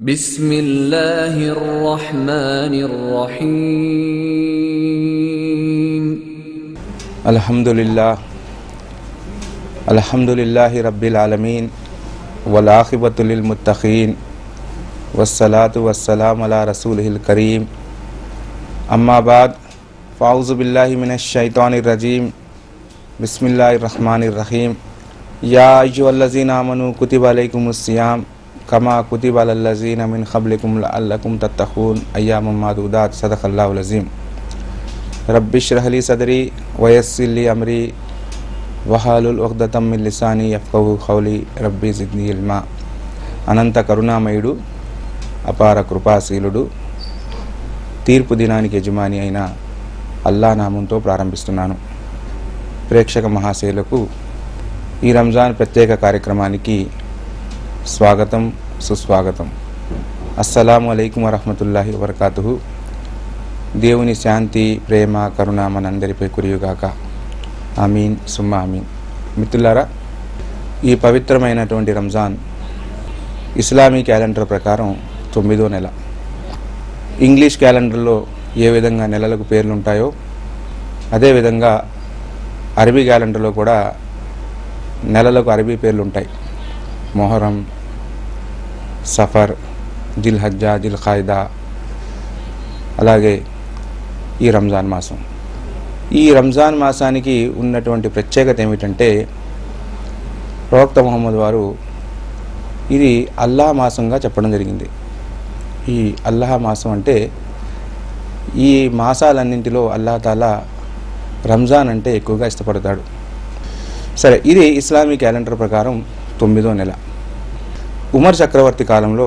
బిస్మిల్లాహిర్ రహ్మానిర్ రహీం. అల్హమ్దులిల్లాహి రబ్బిల్ ఆలమీన్ వల్ ఆఖిబతు లిల్ ముత్తఖీన్ వస్సలాతు వస్సలాము అలా రసూలిహిల్ కరీం. అమ్మా బాద్, ఫౌజు బిల్లాహి మినష్ షైతానిర్ రజీం. బిస్మిల్లాహిర్ రహ్మానిర్ రహీం. యా అయ్యుహల్లజీనా ఆమనూ కుతిబ అలైకుముస్ సియామ్ కమా కుతిబ అలల్లజీనా మిన్ ఖబ్లికుం లఅల్లకుం తత్తఖూన్ అయ్యామం మాదూదాత్. సదఖల్లాహుల్ అజీం. రబ్బిష్రహ్ లీ సద్రీ వయస్సిర్ లీ అమ్రీ వహలుల్ ఉఖ్దతం మిన్ లిసానీ యఫ్ఖహూ ఖౌలీ రబ్బీ జిద్నీ ఇల్మా. అనంత కరుణామయుడు, అపార కృపాశీలుడు, తీర్పు దినానికి యజమాని అయిన అల్లా నామంతో ప్రారంభిస్తున్నాను. ప్రేక్షక మహాశయులకు ఈ రంజాన్ ప్రత్యేక కార్యక్రమానికి స్వాగతం, సుస్వాగతం. అస్సలాము అలైకుం వరహ్మతుల్లాహి వబర్కాతుహు. దేవుని శాంతి, ప్రేమ, కరుణ మనందరిపై కురియుగాక. ఆమీన్ సుమ్మా ఆమీన్. మిత్రులారా, ఈ పవిత్రమైనటువంటి రంజాన్ ఇస్లామీ క్యాలెండర్ ప్రకారం 9వ నెల. ఇంగ్లీష్ క్యాలెండర్లో ఏ విధంగా నెలలకు పేర్లు ఉంటాయో అదేవిధంగా అరబీ క్యాలెండర్లో కూడా నెలలకు అరబీ పేర్లు ఉంటాయి. మొహరం, సఫర్, జిల్ హజ్జా, జిల్ ఖాయిదా, అలాగే ఈ రంజాన్ మాసం. ఈ రంజాన్ మాసానికి ఉన్నటువంటి ప్రత్యేకత ఏమిటంటే, ప్రవక్త ముహమ్మద్ వారు ఇది అల్లాహ్ మాసంగా చెప్పడం జరిగింది. ఈ అల్లాహ్ మాసం అంటే ఈ మాసాలన్నింటిలో అల్లాహ్ తాలా రంజాన్ అంటే ఎక్కువగా ఇష్టపడతాడు. సరే, ఇది ఇస్లామీ క్యాలెండర్ ప్రకారం 9వ నెల. ఉమర్ చక్రవర్తి కాలంలో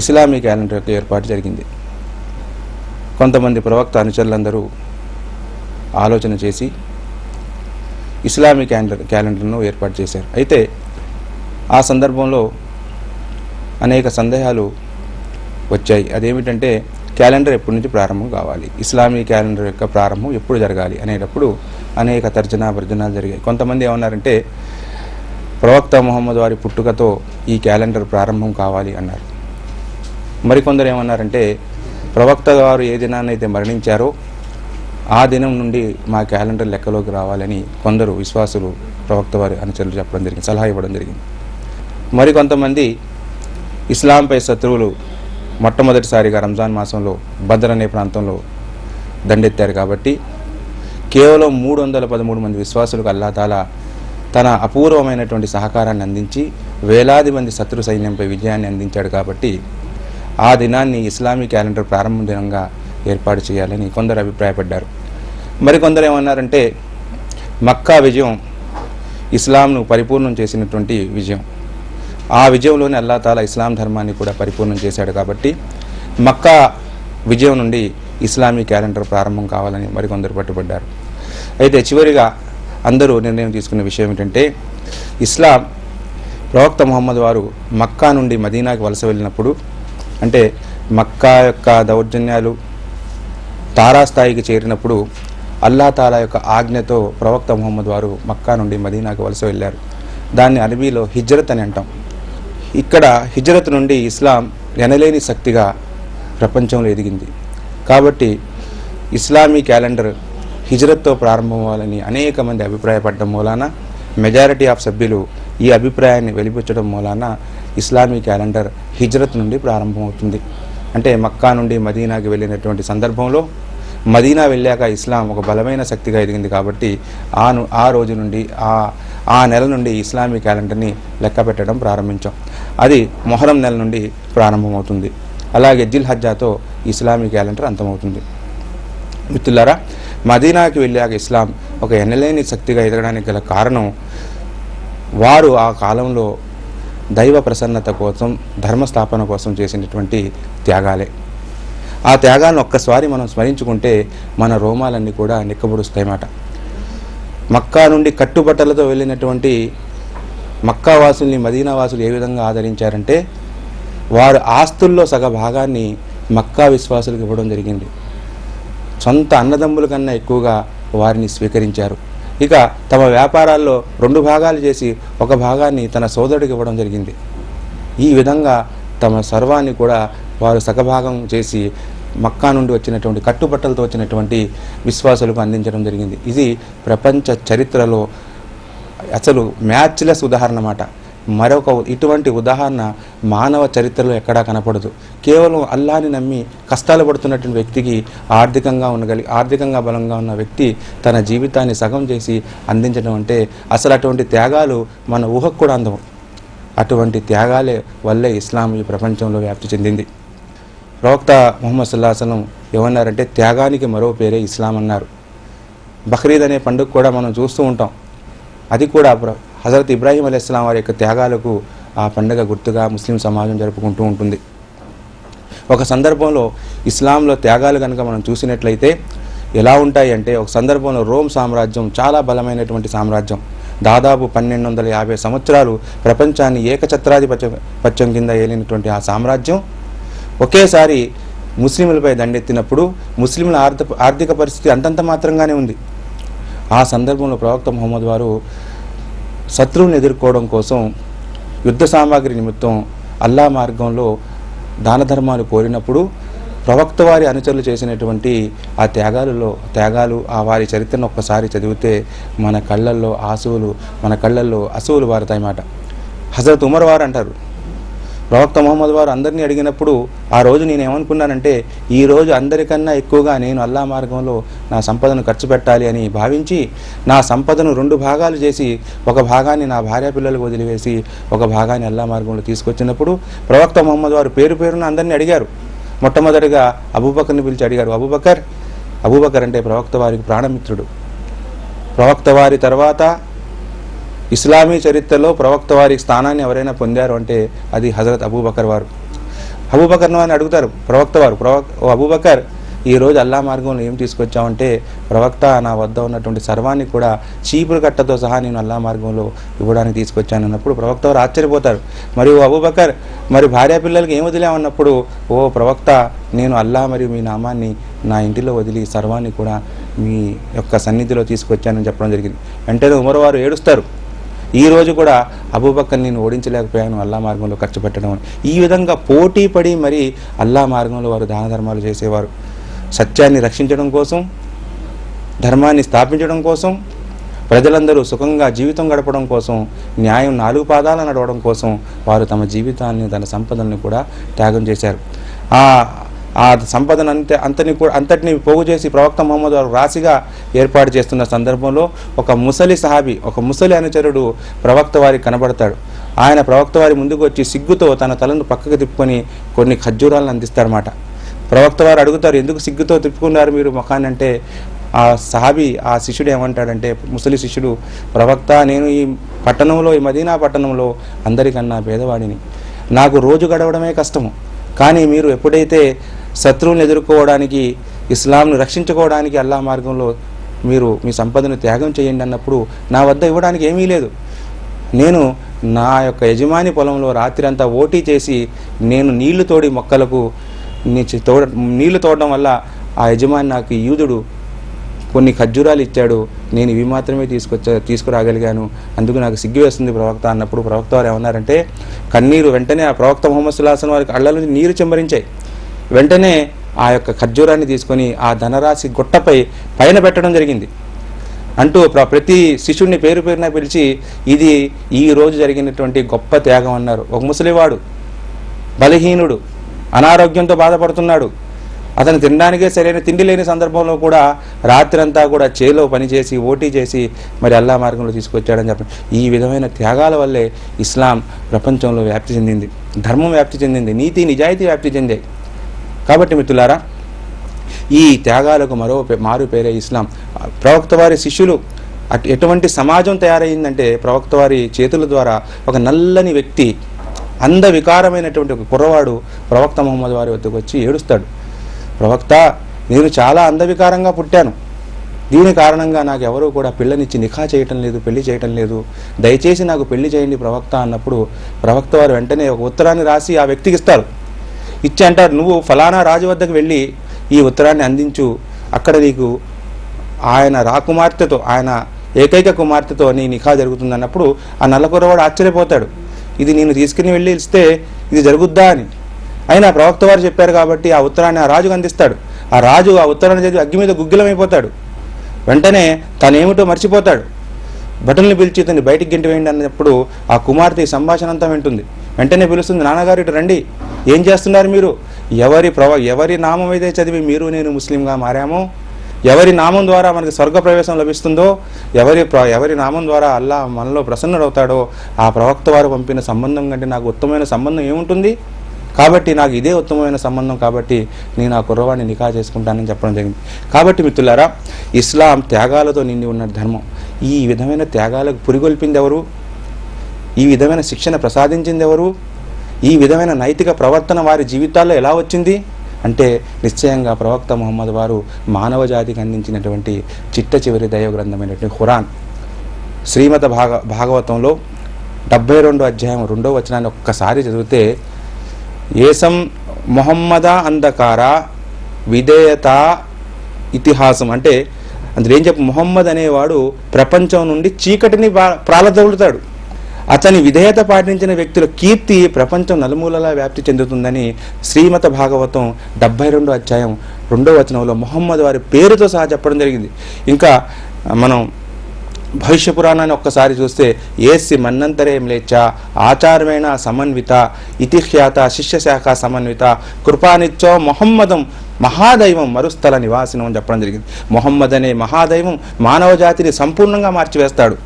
ఇస్లామీ క్యాలెండర్ యొక్క ఏర్పాటు జరిగింది. కొంతమంది ప్రవక్త అనుచరులందరూ ఆలోచన చేసి ఇస్లామీ క్యాలెండర్ను ఏర్పాటు చేశారు. అయితే ఆ సందర్భంలో అనేక సందేహాలు వచ్చాయి. అదేమిటంటే, క్యాలెండర్ ఎప్పటి నుంచి ప్రారంభం కావాలి, ఇస్లామీ క్యాలెండర్ యొక్క ప్రారంభం ఎప్పుడు జరగాలి అనేటప్పుడు అనేక తర్జనాలు జరిగాయి. కొంతమంది ఏమన్నారంటే, ప్రవక్త ముహమ్మద్ వారి పుట్టుకతో ఈ క్యాలెండర్ ప్రారంభం కావాలి అన్నారు. మరికొందరు ఏమన్నారంటే, ప్రవక్త వారు ఏ దినాన్నైతే మరణించారో ఆ దినం నుండి మా క్యాలెండర్ లెక్కలోకి రావాలని కొందరు విశ్వాసులు ప్రవక్త వారి అనుచరులు చెప్పడం జరిగింది, సలహా ఇవ్వడం జరిగింది. మరికొంతమంది ఇస్లాంపై శత్రువులు మొట్టమొదటిసారిగా రంజాన్ మాసంలో బద్ర్ అనే ప్రాంతంలో దండెత్తారు కాబట్టి కేవలం 313 మంది విశ్వాసులకు అల్లాహ్ తాలా తన అపూర్వమైనటువంటి సహకారాన్ని అందించి వేలాది మంది శత్రు సైన్యంపై విజయాన్ని అందించాడు. కాబట్టి ఆ దినాన్ని ఇస్లామీ క్యాలెండర్ ప్రారంభ దినంగా ఏర్పాటు చేయాలని కొందరు అభిప్రాయపడ్డారు. మరికొందరు ఏమన్నారంటే, మక్కా విజయం ఇస్లాంను పరిపూర్ణం చేసినటువంటి విజయం. ఆ విజయంలోనే అల్లాహ్ తాలా ఇస్లాం ధర్మాన్ని కూడా పరిపూర్ణం చేశాడు. కాబట్టి మక్కా విజయం నుండి ఇస్లామీ క్యాలెండర్ ప్రారంభం కావాలని మరికొందరు పట్టుబడ్డారు. అయితే చివరిగా అందరూ నిర్ణయం తీసుకున్న విషయం ఏమిటంటే, ఇస్లాం ప్రవక్త ముహమ్మద్ వారు మక్కా నుండి మదీనాకి వలస వెళ్ళినప్పుడు, అంటే మక్కా యొక్క దౌర్జన్యాలు తారాస్థాయికి చేరినప్పుడు అల్లాహ్ తాలా యొక్క ఆజ్ఞతో ప్రవక్త ముహమ్మద్ వారు మక్కా నుండి మదీనాకి వలస వెళ్ళారు. దాన్ని అరబీలో హిజ్రత్ అని అంటాం. ఇక్కడ హిజ్రత్ నుండి ఇస్లాం ఎనలేని శక్తిగా ప్రపంచంలో ఎదిగింది. కాబట్టి ఇస్లామీ క్యాలెండర్ హిజ్రత్తో ప్రారంభం అవ్వాలని అనేక మంది అభిప్రాయపడడం మూలాన, మెజారిటీ ఆఫ్ సభ్యులు ఈ అభిప్రాయాన్ని వెలిపించడం మూలాన ఇస్లామీ క్యాలెండర్ హిజ్రత్ నుండి ప్రారంభమవుతుంది. అంటే మక్కా నుండి మదీనాకి వెళ్ళినటువంటి సందర్భంలో మదీనా వెళ్ళాక ఇస్లాం ఒక బలమైన శక్తిగా ఎదిగింది. కాబట్టి ఆ రోజు నుండి ఆ నెల నుండి ఇస్లామీ క్యాలెండర్ని లెక్క పెట్టడం ప్రారంభించాం. అది మొహరం నెల నుండి ప్రారంభమవుతుంది. అలాగే జిల్ హజ్జాతో ఇస్లామీ క్యాలెండర్ అంతమవుతుంది. మిత్రులారా, మదీనాకి వెళ్ళాక ఇస్లాం ఒక ఎనలేని శక్తిగా ఎదగడానికి గల కారణం వారు ఆ కాలంలో దైవ ప్రసన్నత కోసం, ధర్మస్థాపన కోసం చేసినటువంటి త్యాగాలే. ఆ త్యాగాన్ని ఒక్కసారి మనం స్మరించుకుంటే మన రోమాలన్నీ కూడా నిక్కబొడుస్తాయన్నమాట. మక్కా నుండి కట్టుబట్టలతో వెళ్ళినటువంటి మక్కా వాసుల్ని మదీనా వాసులు ఏ విధంగా ఆదరించారంటే, వారు ఆస్తుల్లో సగ భాగాన్ని మక్కా విశ్వాసులకు ఇవ్వడం జరిగింది. సొంత అన్నదమ్ముల కన్నా ఎక్కువగా వారిని స్వీకరించారు. ఇక తమ వ్యాపారాల్లో 2 భాగాలు చేసి ఒక భాగాన్ని తన సోదరుడికి ఇవ్వడం జరిగింది. ఈ విధంగా తమ సర్వాన్ని కూడా వారు సగభాగం చేసి మక్కా నుండి వచ్చినటువంటి కట్టుబట్టలతో వచ్చినటువంటి విశ్వాసులకు అందించడం జరిగింది. ఇది ప్రపంచ చరిత్రలో అసలు మ్యాచ్లెస్ ఉదాహరణ అన్నమాట. మరొక ఇటువంటి ఉదాహరణ మానవ చరిత్రలో ఎక్కడా కనపడదు. కేవలం అల్లాని నమ్మి కష్టాలు పడుతున్నటువంటి వ్యక్తికి ఆర్థికంగా బలంగా ఉన్న వ్యక్తి తన జీవితాన్ని సగం చేసి అందించడం అంటే అసలు అటువంటి త్యాగాలు మన ఊహకు కూడా అందం. అటువంటి త్యాగాలే వల్లే ఇస్లాం ఈ ప్రపంచంలో వ్యాప్తి చెందింది. ప్రవక్త ముహమ్మద్ సల్లల్లాహు అలైహి వసల్లం ఏమన్నారంటే త్యాగానికి మరో పేరే ఇస్లాం అన్నారు. బక్రీద్ అనే పండుగ కూడా మనం చూస్తూ ఉంటాం. అది కూడా హజరత్ ఇబ్రాహీం అలైహిస్సలాం వారి యొక్క త్యాగాలకు ఆ పండుగ గుర్తుగా ముస్లిం సమాజం జరుపుకుంటూ ఉంటుంది. ఒక సందర్భంలో ఇస్లాంలో త్యాగాలు కనుక మనం చూసినట్లయితే ఎలా ఉంటాయి అంటే, ఒక సందర్భంలో రోమ్ సామ్రాజ్యం చాలా బలమైనటువంటి సామ్రాజ్యం. దాదాపు 1250 సంవత్సరాలు ప్రపంచాన్ని ఏకఛత్రాధిపత్యం కింద ఏలినటువంటి ఆ సామ్రాజ్యం ఒకేసారి ముస్లింలపై దండెత్తినప్పుడు ముస్లింల ఆర్థిక పరిస్థితి అంతంత మాత్రంగానే ఉంది. ఆ సందర్భంలో ప్రవక్త ముహమ్మద్ వారు శత్రువుని ఎదుర్కోవడం కోసం యుద్ధ సామాగ్రి నిమిత్తం అల్లా మార్గంలో దాన ధర్మాలు కోరినప్పుడు ప్రవక్త వారి అనుచరులు చేసినటువంటి ఆ త్యాగాలు ఆ వారి చరిత్రను ఒక్కసారి చదివితే మన కళ్ళల్లో అసూలు వారుతాయన్నమాట. హజరత్ ఉమర్ వారు అంటారు, ప్రవక్త ముహమ్మద్ వారు అందరినీ అడిగినప్పుడు ఆ రోజు నేను ఏమనుకున్నానంటే, ఈరోజు అందరికన్నా ఎక్కువగా నేను అల్లా మార్గంలో నా సంపదను ఖర్చు పెట్టాలి అని భావించి నా సంపదను 2 భాగాలు చేసి ఒక భాగాన్ని నా భార్య పిల్లలకు వదిలివేసి ఒక భాగాన్ని అల్లా మార్గంలో తీసుకొచ్చినప్పుడు ప్రవక్త ముహమ్మద్ వారు పేరున అందరినీ అడిగారు. మొట్టమొదటిగా అబూబకర్ని పిలిచి అడిగారు, అబూబకర్ అంటే ప్రవక్త వారికి ప్రాణమిత్రుడు. ప్రవక్త వారి తర్వాత ఇస్లామీ చరిత్రలో ప్రవక్త వారి స్థానాన్ని ఎవరైనా పొందారు అంటే అది హజరత్ అబూబకర్ వారు. అబూబకర్ను అని అడుగుతారు ప్రవక్త వారు, అబూబకర్ ఈరోజు అల్లా మార్గంలో ఏం తీసుకొచ్చామంటే, ప్రవక్త నా వద్ద ఉన్నటువంటి సర్వాన్ని కూడా చీపురు కట్టతో సహా నేను అల్లా మార్గంలో ఇవ్వడానికి తీసుకొచ్చాను అన్నప్పుడు ప్రవక్త వారు ఆశ్చర్యపోతారు. మరియు అబూబకర్ మరి భార్య పిల్లలకి ఏం వదిలేమన్నప్పుడు, ఓ ప్రవక్త నేను అల్లా మరియు మీ నామాన్ని నా ఇంటిలో వదిలి సర్వాన్ని కూడా మీ యొక్క సన్నిధిలో తీసుకొచ్చానని చెప్పడం జరిగింది. వెంటనే ఉమర్ వారు ఏడుస్తారు, ఈ రోజు కూడా అబూబకర్ నేను ఓడించలేకపోయాను అల్లా మార్గంలో ఖర్చు పెట్టడం. ఈ విధంగా పోటీ పడి మరి అల్లా మార్గంలో వారు దాన ధర్మాలు చేసేవారు. సత్యాన్ని రక్షించడం కోసం, ధర్మాన్ని స్థాపించడం కోసం, ప్రజలందరూ సుఖంగా జీవితం గడపడం కోసం, న్యాయం 4 పాదాల నడవడం కోసం వారు తమ జీవితాన్ని తన సంపదల్ని కూడా త్యాగం చేశారు. ఆ సంపదను అంతటిని పోగు చేసి ప్రవక్త ముహమ్మద్ వారు రాశిగా ఏర్పాటు చేస్తున్న సందర్భంలో ఒక ముసలి అనుచరుడు ప్రవక్త వారికి కనబడతాడు. ఆయన ప్రవక్త వారి ముందుకు వచ్చి సిగ్గుతో తన తలను పక్కకు తిప్పుకొని కొన్ని ఖర్జూరాలను అందిస్తారన్నమాట. ప్రవక్త వారు అడుగుతారు, ఎందుకు సిగ్గుతో తిప్పుకున్నారు మీరు ముఖాన్ని అంటే, ఆ శిష్యుడు ఏమంటాడంటే, ముసలి శిష్యుడు, ప్రవక్త నేను ఈ మదీనా పట్టణంలో అందరికన్నా పేదవాడిని, నాకు రోజు గడవడమే కష్టము. కానీ మీరు ఎప్పుడైతే శత్రువులను ఎదుర్కోవడానికి, ఇస్లాంను రక్షించుకోవడానికి అల్లా మార్గంలో మీరు మీ సంపదను త్యాగం చేయండి అన్నప్పుడు నా వద్ద ఇవ్వడానికి ఏమీ లేదు. నేను నా యొక్క యజమాని పొలంలో రాత్రి అంతా ఓటీ చేసి నేను నీళ్లు తోడి మొక్కలకు నీళ్లు తోడడం వల్ల ఆ యజమాని నాకు యూదుడు కొన్ని ఖర్జూరాలు ఇచ్చాడు, నేను ఇవి మాత్రమే తీసుకురాగలిగాను, అందుకు నాకు సిగ్గు వేస్తుంది ప్రవక్త అన్నప్పుడు ప్రవక్త వారు ఏమన్నారంటే, కన్నీరు వెంటనే ఆ ప్రవక్త ముహమ్మద్ సల్లల్లాహు అలైహి వసల్లం వారికి కళ్ళ నుంచి నీరు చెంబరించాయి. వెంటనే ఆ యొక్క ఖర్జూరాన్ని తీసుకొని ఆ ధనరాశి గుట్టపై పైన పెట్టడం జరిగింది. అంటూ ప్రతి శిష్యుడిని పేరున పిలిచి ఇది ఈ రోజు జరిగినటువంటి గొప్ప త్యాగం అన్నారు. ఒక ముసలివాడు, బలహీనుడు, అనారోగ్యంతో బాధపడుతున్నాడు, అతను తినడానికే సరైన తిండి లేని సందర్భంలో కూడా రాత్రంతా కూడా చేలో పనిచేసి ఓటీ చేసి మరి అల్లా మార్గంలో తీసుకొచ్చాడని చెప్పండి. ఈ విధమైన త్యాగాల వల్లే ఇస్లాం ప్రపంచంలో వ్యాప్తి చెందింది, ధర్మం వ్యాప్తి చెందింది, నీతి నిజాయితీ వ్యాప్తి చెందాయి. కాబట్టి మిత్రులారా, ఈ త్యాగాలకు మారు పేరే ఇస్లాం. ప్రవక్త వారి శిష్యులు ఎటువంటి సమాజం తయారైందంటే, ప్రవక్త వారి చేతుల ద్వారా ఒక నల్లని వ్యక్తి, అందవికారమైనటువంటి ఒక కుర్రవాడు ప్రవక్త ముహమ్మద్ వారి వద్దకు వచ్చి ఏడుస్తాడు, ప్రవక్త నేను చాలా అందవికారంగా పుట్టాను, దీని కారణంగా నాకు ఎవరూ కూడా పిల్లనిచ్చి నిఖా చేయటం లేదు, పెళ్లి చేయటం లేదు, దయచేసి నాకు పెళ్లి చేయండి ప్రవక్త అన్నప్పుడు ప్రవక్త వారు వెంటనే ఒక ఉత్తరాన్ని రాసి ఆ వ్యక్తికి ఇస్తారు. ఇచ్చి అంటారు, నువ్వు ఫలానా రాజు వద్దకు వెళ్ళి ఈ ఉత్తరాన్ని అందించు, అక్కడ నీకు ఆయన రాకుమార్తెతో, ఆయన ఏకైక కుమార్తెతో నీ నిఖా జరుగుతుంది అన్నప్పుడు ఆ నల్లకుర్రవాడు ఆశ్చర్యపోతాడు, ఇది నేను తీసుకుని వెళ్ళి ఇస్తే ఇది జరుగుద్దా అని. అయినా ప్రవక్త వారు చెప్పారు కాబట్టి ఆ ఉత్తరాన్ని ఆ రాజుకు అందిస్తాడు. ఆ రాజు ఆ ఉత్తరాన్ని చదివి అగ్గి మీద గుగ్గిలమైపోతాడు. వెంటనే తనేమిటో మర్చిపోతాడు. భటుల్ని పిలిచి ఇతన్ని బయటికి గెంటి వేయండి అన్నప్పుడు ఆ కుమార్తె ఈ సంభాషణ అంతా వింటుంది. వెంటనే పిలుస్తుంది, నాన్నగారు ఇటు రండి, ఏం చేస్తున్నారు మీరు? ఎవరి నామం అయితే చదివి మీరు నేను ముస్లింగా మారామో, ఎవరి నామం ద్వారా మనకి స్వర్గ ప్రవేశం లభిస్తుందో, ఎవరి నామం ద్వారా అల్లా మనలో ప్రసన్నుడవుతాడో ఆ ప్రవక్త వారు పంపిన సంబంధం కంటే నాకు ఉత్తమమైన సంబంధం ఏముంటుంది? కాబట్టి నాకు ఇదే ఉత్తమమైన సంబంధం, కాబట్టి నేను ఆ కుర్రవాడిని నికా చేసుకుంటానని చెప్పడం జరిగింది. కాబట్టి మిత్రులారా, ఇస్లాం త్యాగాలతో నిండి ఉన్న ధర్మం. ఈ విధమైన త్యాగాలకు పురిగొల్పింది ఎవరు? ఈ విధమైన శిక్షణ ప్రసాదించింది ఎవరు? ఈ విధమైన నైతిక ప్రవర్తన వారి జీవితాల్లో ఎలా వచ్చింది అంటే నిశ్చయంగా ప్రవక్త ముహమ్మద్ వారు మానవ జాతికి అందించినటువంటి చిట్ట చివరి దైవ గ్రంథమైనటువంటి ఖురాన్. శ్రీమద్ భాగవతంలో 72వ అధ్యాయం 2వ వచనాన్ని ఒక్కసారి చదివితే, ఏసం మొహమ్మద అంధకార విధేయత ఇతిహాసం అంటే అందులో ఏం చెప్పు, మొహమ్మద్ అనేవాడు ప్రపంచం నుండి చీకటిని ప్రాలదొలుతాడు, అతని విధేయత పాటించిన వ్యక్తుల కీర్తి ప్రపంచం నలుమూలలా వ్యాప్తి చెందుతుందని శ్రీమద్ భాగవతం 72వ అధ్యాయం 2వ వచనంలో మొహమ్మద్ వారి పేరుతో సహా చెప్పడం జరిగింది. ఇంకా మనం భవిష్య పురాణాన్ని ఒక్కసారి చూస్తే, ఏసి మన్నంతరేం లేచ ఆచారమైన సమన్విత ఇతిఖ్యాత శిష్యశాఖ సమన్విత కృపానిచ్చో మొహమ్మదం మహాదైవం మరుస్థల నివాసినం అని చెప్పడం జరిగింది. మొహమ్మద్ అనే మహాదైవం మానవ జాతిని సంపూర్ణంగా మార్చివేస్తాడు.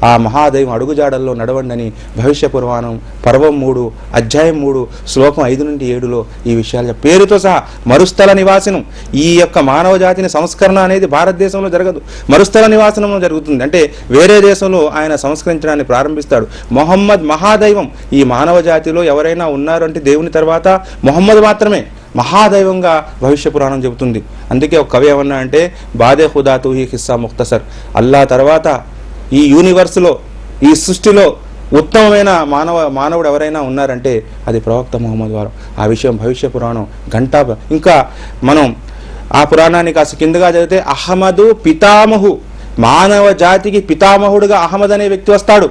ఆ మహాదైవం అడుగుజాడల్లో నడవండని భవిష్య పురాణం పర్వం 3 అధ్యాయం 3 శ్లోకం 5 నుండి 7లో ఈ విషయాలు పేరుతో సహా మరుస్థల నివాసనం. ఈ యొక్క మానవ జాతిని సంస్కరణ అనేది భారతదేశంలో జరగదు, మరుస్థల నివాసనంలో జరుగుతుంది. అంటే వేరే దేశంలో ఆయన సంస్కరించడాన్ని ప్రారంభిస్తాడు. మొహమ్మద్ మహాదైవం. ఈ మానవ జాతిలో ఎవరైనా ఉన్నారు అంటే దేవుని తర్వాత మొహమ్మద్ మాత్రమే మహాదైవంగా భవిష్య పురాణం చెబుతుంది. అందుకే ఒక కవి ఏమన్నా అంటే, బాదే ఖుదా తూ హీ కిస్సా ముఖ్తసర్, అల్లా తర్వాత ఈ యూనివర్స్లో ఈ సృష్టిలో ఉత్తమమైన మానవుడు ఎవరైనా ఉన్నారంటే అది ప్రవక్త ముహమ్మద్ వారు. ఆ విషయం భవిష్య పురాణం గంటా. ఇంకా మనం ఆ పురాణాన్ని కాస్త కిందగా చదివితే, అహ్మదు పితామహు, మానవ జాతికి పితామహుడుగా అహ్మద్ అనే వ్యక్తి వస్తాడు.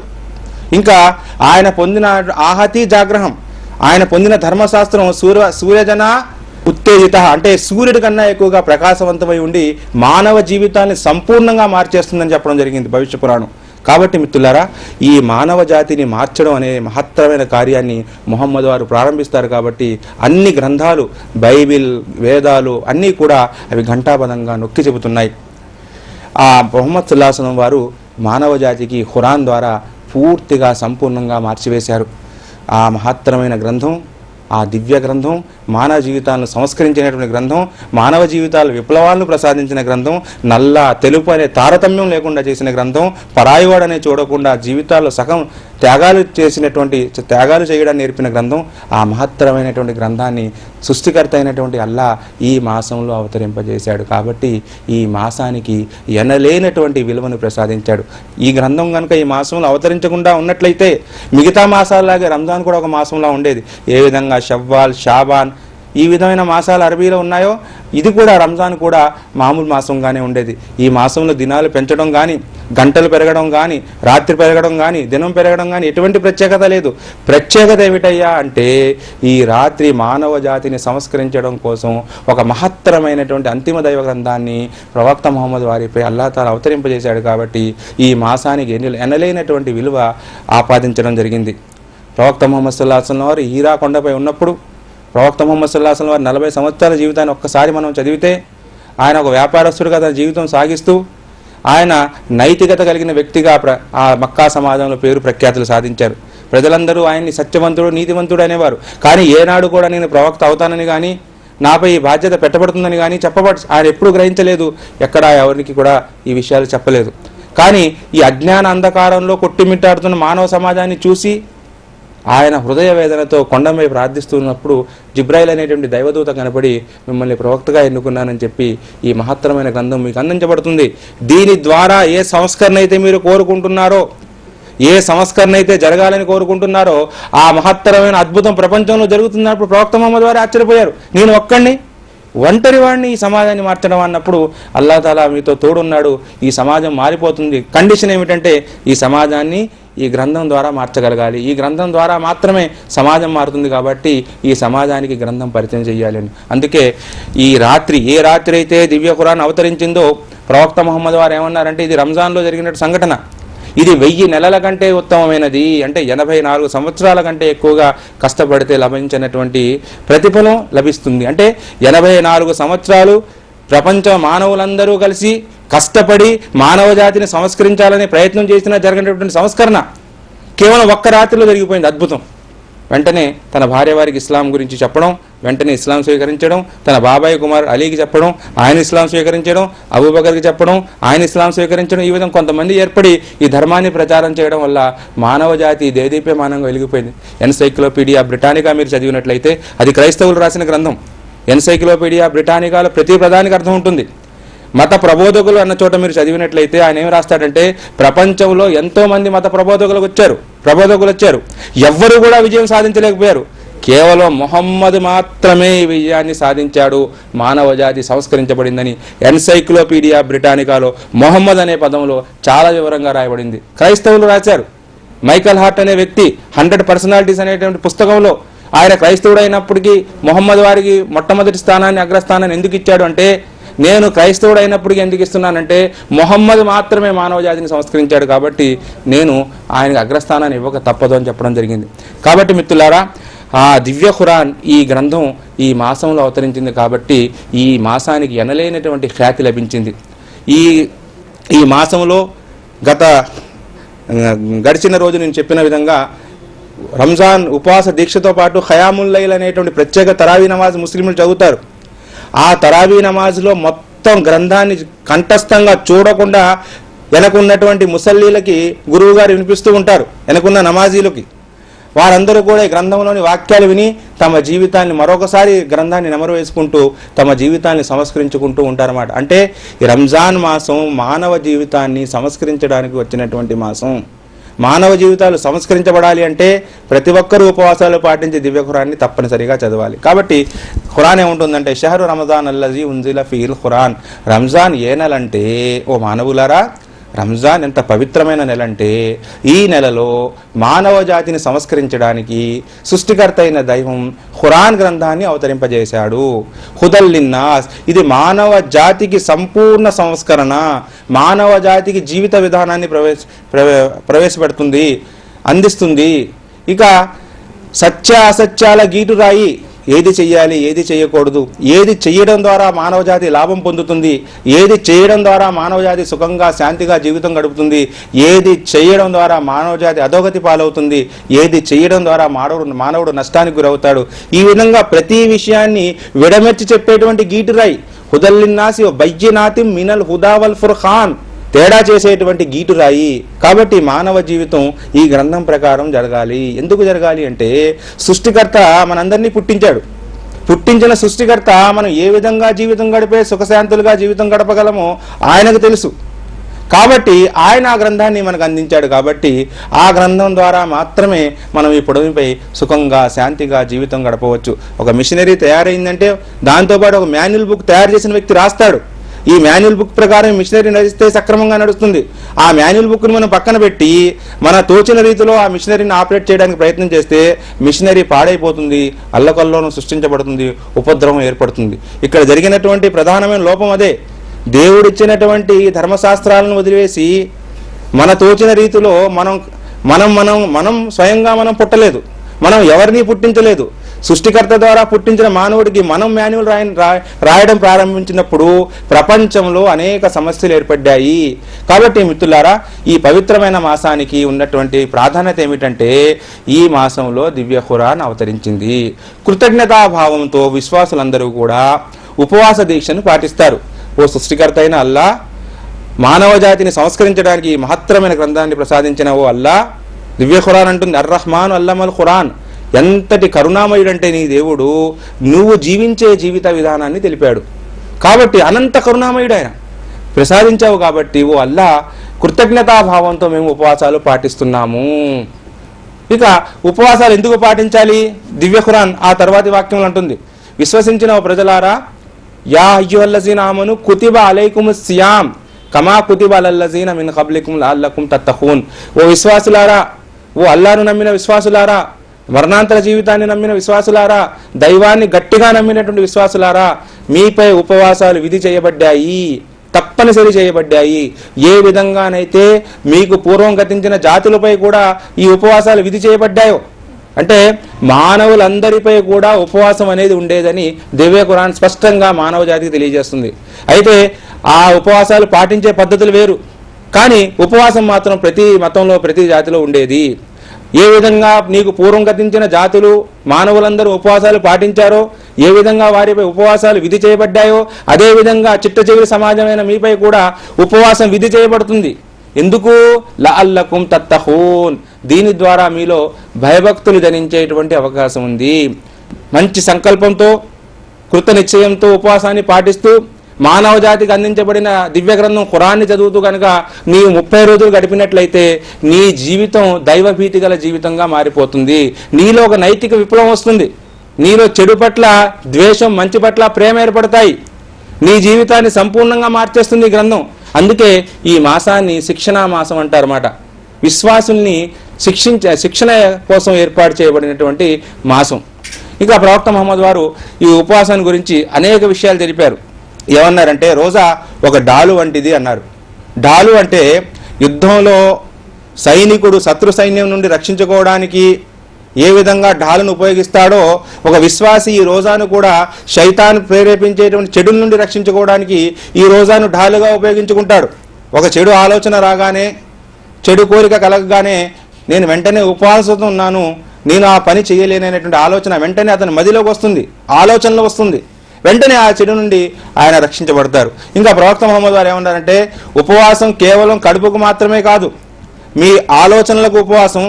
ఇంకా ఆయన పొందిన ఆహతి జాగ్రహం, ఆయన పొందిన ధర్మశాస్త్రం సూర్యజన ఉత్తేజిత అంటే సూర్యుడి కన్నా ఎక్కువగా ప్రకాశవంతమై ఉండి మానవ జీవితాన్ని సంపూర్ణంగా మార్చేస్తుందని చెప్పడం జరిగింది భవిష్య పురాణం. కాబట్టి మిత్రులారా, ఈ మానవ జాతిని మార్చడం అనే మహత్తరమైన కార్యాన్ని ముహమ్మద్ వారు ప్రారంభిస్తారు. కాబట్టి అన్ని గ్రంథాలు, బైబిల్, వేదాలు అన్నీ కూడా అవి ఘంటాపదంగా నొక్కి చెబుతున్నాయి. ఆ ముహమ్మద్ సల్లల్లాహు అలైహి వసల్లం వారు మానవ జాతికి ఖురాన్ ద్వారా పూర్తిగా సంపూర్ణంగా మార్చివేశారు. ఆ మహత్తరమైన గ్రంథం, ఆ దివ్య గ్రంథం, మానవ జీవితాలను సంస్కరించినటువంటి గ్రంథం, మానవ జీవితాల విప్లవాలను ప్రసాదించిన గ్రంథం, నల్ల తెలుపు అనే తారతమ్యం లేకుండా చేసిన గ్రంథం, పరాయివాడనే చూడకుండా జీవితాల్లో సగం త్యాగాలు చేయడాన్ని నేర్పిన గ్రంథం. ఆ మహత్తరమైనటువంటి గ్రంథాన్ని సృష్టికర్త అయినటువంటి అల్లా ఈ మాసంలో అవతరింపజేశాడు. కాబట్టి ఈ మాసానికి ఎనలేనటువంటి విలువను ప్రసాదించాడు. ఈ గ్రంథం కనుక ఈ మాసంలో అవతరించకుండా ఉన్నట్లయితే మిగతా మాసాలలాగే రంజాన్ కూడా ఒక మాసంలో ఉండేది. ఏ విధంగా షవ్వాల్, షాబాన్ ఈ విధమైన మాసాలు అరబీలో ఉన్నాయో ఇది కూడా రంజాన్ కూడా మామూలు మాసంగానే ఉండేది. ఈ మాసంలో దినాలు పెంచడం కానీ, గంటలు పెరగడం కానీ, రాత్రి పెరగడం కానీ, దినం పెరగడం కానీ ఎటువంటి ప్రత్యేకత లేదు. ప్రత్యేకత ఏమిటయ్యా అంటే ఈ రాత్రి మానవ జాతిని సంస్కరించడం కోసం ఒక మహత్తరమైనటువంటి అంతిమ దైవ గ్రంథాన్ని ప్రవక్త ముహమ్మద్ వారిపై అల్లాహ్ తాలా అవతరింపజేశాడు. కాబట్టి ఈ మాసానికి ఎనలేనటువంటి విలువ ఆపాదించడం జరిగింది. ప్రవక్త ముహమ్మద్ సల్లల్లాహు అలైహి వసల్లం వారు హీరా కొండపై ఉన్నప్పుడు ప్రవక్త ముహమ్మద్ సల్లల్లాహు అలైహి వసల్లం వారు 40 సంవత్సరాల జీవితాన్ని ఒక్కసారి మనం చదివితే, ఆయన ఒక వ్యాపారస్తుడిగా తన జీవితం సాగిస్తూ ఆయన నైతికత కలిగిన వ్యక్తిగా ఆ మక్కా సమాజంలో పేరు ప్రఖ్యాతులు సాధించారు. ప్రజలందరూ ఆయన్ని సత్యవంతుడు, నీతివంతుడు అనేవారు. కానీ ఏనాడు కూడా నేను ప్రవక్త అవుతానని కానీ, నాపై ఈ బాధ్యత పెట్టబడుతుందని కానీ ఆయన ఎప్పుడూ గ్రహించలేదు. ఎక్కడా ఎవరికి కూడా ఈ విషయాలు చెప్పలేదు. కానీ ఈ అజ్ఞాన అంధకారంలో కొట్టిమిట్టాడుతున్న మానవ సమాజాన్ని చూసి ఆయన హృదయ వేదనతో కొండపై ప్రార్థిస్తున్నప్పుడు జిబ్రాయిల్ అనేటువంటి దైవదూత కనపడి, మిమ్మల్ని ప్రవక్తగా ఎన్నుకున్నానని చెప్పి ఈ మహత్తరమైన గ్రంథం మీకు అందించబడుతుంది. దీని ద్వారా ఏ సంస్కరణ అయితే మీరు కోరుకుంటున్నారో, ఏ సంస్కరణ అయితే జరగాలని కోరుకుంటున్నారో ఆ మహత్తరమైన అద్భుతం ప్రపంచంలో జరుగుతున్నప్పుడు ప్రవక్త ముహమ్మద్ వారు ఆశ్చర్యపోయారు. నేను ఒంటరి వాడిని ఈ సమాజాన్ని మార్చడం అన్నప్పుడు అల్లాహ్ తాలా మీతో తోడున్నాడు, ఈ సమాజం మారిపోతుంది. కండిషన్ ఏమిటంటే ఈ సమాజాన్ని ఈ గ్రంథం ద్వారా మార్చగలగాలి. ఈ గ్రంథం ద్వారా మాత్రమే సమాజం మారుతుంది. కాబట్టి ఈ సమాజానికి గ్రంథం పరిచయం చేయాలి అని. అందుకే ఈ రాత్రి, ఏ రాత్రి అయితే దివ్య ఖురాన్ అవతరించిందో ప్రవక్త ముహమ్మద్ వారు ఏమన్నారంటే, ఇది రంజాన్లో జరిగిన సంఘటన. ఇది 1000 నెలల కంటే ఉత్తమమైనది. అంటే 84 సంవత్సరాల కంటే ఎక్కువగా కష్టపడితే లభించినటువంటి ప్రతిఫలం లభిస్తుంది. అంటే 84 సంవత్సరాలు ప్రపంచ మానవులందరూ కలిసి కష్టపడి మానవ జాతిని సంస్కరించాలనే ప్రయత్నం చేసినా జరిగినటువంటి సంస్కరణ కేవలం ఒక్క రాత్రిలో జరిగిపోయింది. అద్భుతం. వెంటనే తన భార్య వారికి ఇస్లాం గురించి చెప్పడం, వెంటనే ఇస్లాం స్వీకరించడం, తన బాబాయ్ కుమార్ అలీకి చెప్పడం, ఆయన ఇస్లాం స్వీకరించడం, అబూబకర్కి చెప్పడం, ఆయన ఇస్లాం స్వీకరించడం, ఈ విధంగా కొంతమంది ఏర్పడి ఈ ధర్మాన్ని ప్రచారం చేయడం వల్ల మానవ జాతి దేదీప్యమానంగా వెలిగిపోయింది. ఎన్సైక్లోపీడియా బ్రిటానికా మీరు చదివినట్లయితే అది క్రైస్తవులు రాసిన గ్రంథం. ఎన్సైక్లోపీడియా బ్రిటానికాలో ప్రతి ప్రధానికి అర్థం ఉంటుంది. మత ప్రబోధకులు అన్న చోట మీరు చదివినట్లయితే ఆయన ఏం రాస్తాడంటే, ప్రపంచంలో ఎంతో మంది మత ప్రబోధకులు వచ్చారు, ఎవ్వరూ కూడా విజయం సాధించలేకపోయారు. కేవలం మొహమ్మద్ మాత్రమే ఈ విజయాన్ని సాధించాడు, మానవ జాతి సంస్కరించబడిందని ఎన్సైక్లోపీడియా బ్రిటానికాలో మొహమ్మద్ అనే పదంలో చాలా వివరంగా రాయబడింది. క్రైస్తవులు రాశారు. మైకల్ హార్ట్ అనే వ్యక్తి 100 పర్సనాలిటీస్ అనేటువంటి పుస్తకంలో ఆయన క్రైస్తవుడు అయినప్పటికీ మొహమ్మద్ వారికి మొట్టమొదటి స్థానాన్ని, అగ్రస్థానాన్ని ఎందుకు ఇచ్చాడు అంటే, నేను క్రైస్తవుడు అయినప్పటికీ ఎందుకు ఇస్తున్నానంటే మొహమ్మద్ మాత్రమే మానవ జాతిని సంస్కరించాడు కాబట్టి నేను ఆయనకు అగ్రస్థానాన్ని ఇవ్వక తప్పదు అని చెప్పడం జరిగింది. కాబట్టి మిత్రులారా, ఆ దివ్య ఖురాన్ ఈ గ్రంథం ఈ మాసంలో అవతరించింది కాబట్టి ఈ మాసానికి ఎనలేనటువంటి ఖ్యాతి లభించింది. ఈ మాసంలో గడిచిన రోజు నేను చెప్పిన విధంగా రంజాన్ ఉపవాస దీక్షతో పాటు ఖయాముల్ లైల్ అనేటువంటి ప్రత్యేక తరావీ నమాజ్ ముస్లింలు చదువుతారు. ఆ తరావీ నమాజ్లో మొత్తం గ్రంథాన్ని కంఠస్థంగా చూడకుండా వెనకున్నటువంటి ముసల్లీలకి గురువు గారు వినిపిస్తూ ఉంటారు. వెనకున్న నమాజీలకి వారందరూ కూడా ఈ గ్రంథంలోని వాక్యాలు విని తమ జీవితాన్ని మరొకసారి గ్రంథాన్ని నెమరు వేసుకుంటూ తమ జీవితాన్ని సంస్కరించుకుంటూ ఉంటారన్నమాట. అంటే ఈ రంజాన్ మాసం మానవ జీవితాన్ని సంస్కరించడానికి వచ్చినటువంటి మాసం. మానవ జీవితాలు సంస్కరించబడాలి అంటే ప్రతి ఒక్కరూ ఉపవాసాలు పాటించి దివ్య ఖురాన్ని తప్పనిసరిగా చదవాలి. కాబట్టి ఖురాన్ ఏముంటుందంటే, షహరు రమజాన్ అల్లజీ ఉంజిల ఫీల్ ఖురాన్. రంజాన్ ఏ నెల అంటే, ఓ మానవులారా, రంజాన్ ఎంత పవిత్రమైన నెల అంటే ఈ నెలలో మానవ జాతిని సంస్కరించడానికి సృష్టికర్త అయిన దైవం ఖురాన్ గ్రంథాన్ని అవతరింపజేశాడు. హుదల్ లిన్నాస్, ఇది మానవ జాతికి సంపూర్ణ సంస్కరణ, మానవ జాతికి జీవిత విధానాన్ని ప్రవేశపెడుతుంది, అందిస్తుంది. ఇక సత్య అసత్యాల గీటురాయి, ఏది చెయ్యాలి, ఏది చేయకూడదు, ఏది చేయడం ద్వారా మానవ జాతి లాభం పొందుతుంది, ఏది చేయడం ద్వారా మానవ జాతి సుఖంగా శాంతిగా జీవితం గడుపుతుంది, ఏది చేయడం ద్వారా మానవ జాతి అధోగతి పాలవుతుంది, ఏది చేయడం ద్వారా మానవుడు నష్టానికి గురవుతాడు. ఈ విధంగా ప్రతి విషయాన్ని విడమెచ్చి చెప్పేటువంటి గీటురాయి హుదల్లిన్నాసి బయ్యినాతి మినల్ హుదావల్ ఫుర్ఖాన్, తేడా చేసేటువంటి గీటురాయి. కాబట్టి మానవ జీవితం ఈ గ్రంథం ప్రకారం జరగాలి. ఎందుకు జరగాలి అంటే, సృష్టికర్త మనందరినీ పుట్టించిన సృష్టికర్త మనం ఏ విధంగా జీవితం గడిపే సుఖశాంతులుగా జీవితం గడపగలమో ఆయనకు తెలుసు. కాబట్టి ఆయన ఆ గ్రంథాన్ని మనకు అందించాడు. కాబట్టి ఆ గ్రంథం ద్వారా మాత్రమే మనం ఈ పొడవుపై సుఖంగా శాంతిగా జీవితం గడపవచ్చు. ఒక మిషనరీ తయారైందంటే దాంతోపాటు ఒక మాన్యువల్ బుక్ తయారు చేసిన వ్యక్తి రాస్తాడు. ఈ మాన్యువల్ బుక్ ప్రకారం మిషనరీ నడిస్తే సక్రమంగా నడుస్తుంది. ఆ మాన్యువల్ బుక్ని మనం పక్కన పెట్టి మన తోచిన రీతిలో ఆ మిషనరీని ఆపరేట్ చేయడానికి ప్రయత్నం చేస్తే మిషనరీ పాడైపోతుంది, అల్లకల్లోనం సృష్టించబడుతుంది, ఉపద్రవం ఏర్పడుతుంది. ఇక్కడ జరిగినటువంటి ప్రధానమైన లోపం అదే. దేవుడిచ్చినటువంటి ధర్మశాస్త్రాలను వదిలివేసి మన తోచిన రీతిలో మనం స్వయంగా మనం పుట్టలేదు, మనం ఎవరిని పుట్టించలేదు. సృష్టికర్త ద్వారా పుట్టించిన మానవుడికి మనం మాన్యువల్ రాయడం ప్రారంభించినప్పుడు ప్రపంచంలో అనేక సమస్యలు ఏర్పడ్డాయి. కాబట్టి మిత్రులారా, ఈ పవిత్రమైన మాసానికి ఉన్నటువంటి ప్రాధాన్యత ఏమిటంటే, ఈ మాసంలో దివ్య ఖురాన్ అవతరించింది. కృతజ్ఞతాభావంతో విశ్వాసులందరూ కూడా ఉపవాస దీక్షను పాటిస్తారు. ఓ సృష్టికర్త అయిన అల్లా, మానవ జాతిని సంస్కరించడానికి మహత్తరమైన గ్రంథాన్ని ప్రసాదించిన ఓ అల్లా, దివ్య ఖురాన్ అంటుంది, అర్రహ్మాన్ అల్లమల్ ఖురాన్, ఎంతటి కరుణామయుడంటే నీ దేవుడు, నువ్వు జీవించే జీవిత విధానాన్ని తెలిపాడు. కాబట్టి అనంత కరుణామయుడు ఆయన, ప్రసాదించావు. కాబట్టి ఓ అల్లా, కృతజ్ఞతాభావంతో మేము ఉపవాసాలు పాటిస్తున్నాము. ఇక ఉపవాసాలు ఎందుకు పాటించాలి? దివ్య ఖురాన్ ఆ తర్వాతి వాక్యంలో అంటుంది, విశ్వసించిన ఓ ప్రజలారా, యా అయ్యుహల్లజీన ఆమను కుతిబ అలైకుముస్ సియామ్ కమా కుతిబ అలల్లజీన మిన్ ఖబ్లికుం లఅల్లకుం తత్తఖూన్. ఓ విశ్వాసులారా, ఓ అల్లాహ్ను నమ్మిన విశ్వాసులారా, మరణాంతర జీవితాన్ని నమ్మిన విశ్వాసులారా, దైవాన్ని గట్టిగా నమ్మినటువంటి విశ్వాసులారా, మీపై ఉపవాసాలు విధి చేయబడ్డాయి, తప్పనిసరి చేయబడ్డాయి. ఏ విధంగానైతే మీకు పూర్వం గతించిన జాతులపై కూడా ఈ ఉపవాసాలు విధి చేయబడ్డాయో, అంటే మానవులందరిపై కూడా ఉపవాసం అనేది ఉండేదని దివ్య ఖురాన్ స్పష్టంగా మానవ జాతికి తెలియజేస్తుంది. అయితే ఆ ఉపవాసాలు పాటించే పద్ధతులు వేరు, కానీ ఉపవాసం మాత్రం ప్రతి మతంలో ప్రతి జాతిలో ఉండేది. ఏ విధంగా నీకు పూర్వం గతించిన జాతులు మానవులందరూ ఉపవాసాలు పాటించారో, ఏ విధంగా వారిపై ఉపవాసాలు విధి చేయబడ్డాయో, అదేవిధంగా చిట్టచివరి సమాజమైన మీపై కూడా ఉపవాసం విధి చేయబడుతుంది. ఎందుకు? లఅల్లకుం తత్తఖూన్. దీని ద్వారా మీలో భయభక్తులు జనించేటువంటి అవకాశం ఉంది. మంచి సంకల్పంతో, కృత నిశ్చయంతో ఉపవాసాన్ని పాటిస్తూ మానవ జాతికి అందించబడిన దివ్య గ్రంథం ఖురాన్ని చదువుతూ కనుక నీవు 30 రోజులు గడిపినట్లయితే నీ జీవితం దైవభీతి గల జీవితంగా మారిపోతుంది. నీలో ఒక నైతిక విప్లవం వస్తుంది. నీలో చెడు పట్ల ద్వేషం, మంచి పట్ల ప్రేమ ఏర్పడతాయి. నీ జీవితాన్ని సంపూర్ణంగా మార్చేస్తుంది ఈ గ్రంథం. అందుకే ఈ మాసాన్ని శిక్షణా మాసం అంటారన్నమాట. విశ్వాసుల్ని శిక్షణ కోసం ఏర్పాటు చేయబడినటువంటి మాసం. ఇంకా ప్రవక్త ముహమ్మద్ వారు ఈ ఉపవాసాన్ని గురించి అనేక విషయాలు తెలిపారు. ఏమన్నారంటే, రోజా ఒక డాలు వంటిది అన్నారు. డాలు అంటే యుద్ధంలో సైనికుడు శత్రు సైన్యం నుండి రక్షించుకోవడానికి ఏ విధంగా డాలును ఉపయోగిస్తాడో, ఒక విశ్వాసి ఈ రోజాను కూడా శైతాన్ ప్రేరేపించేటువంటి చెడుల నుండి రక్షించుకోవడానికి ఈ రోజాను డాలుగా ఉపయోగించుకుంటాడు. ఒక చెడు ఆలోచన రాగానే, చెడు కోరిక కలగగానే నేను వెంటనే ఉపవాసంతో ఉన్నాను, నేను ఆ పని చేయలేనటువంటి ఆలోచన వెంటనే అతని మదిలోకి వస్తుంది, ఆలోచనలో వస్తుంది. వెంటనే ఆ చెడు నుండి ఆయన రక్షించబడతారు. ఇంకా ప్రవక్త ముహమ్మద్ వారు ఏమన్నారంటే, ఉపవాసం కేవలం కడుపుకు మాత్రమే కాదు, మీ ఆలోచనలకు ఉపవాసం,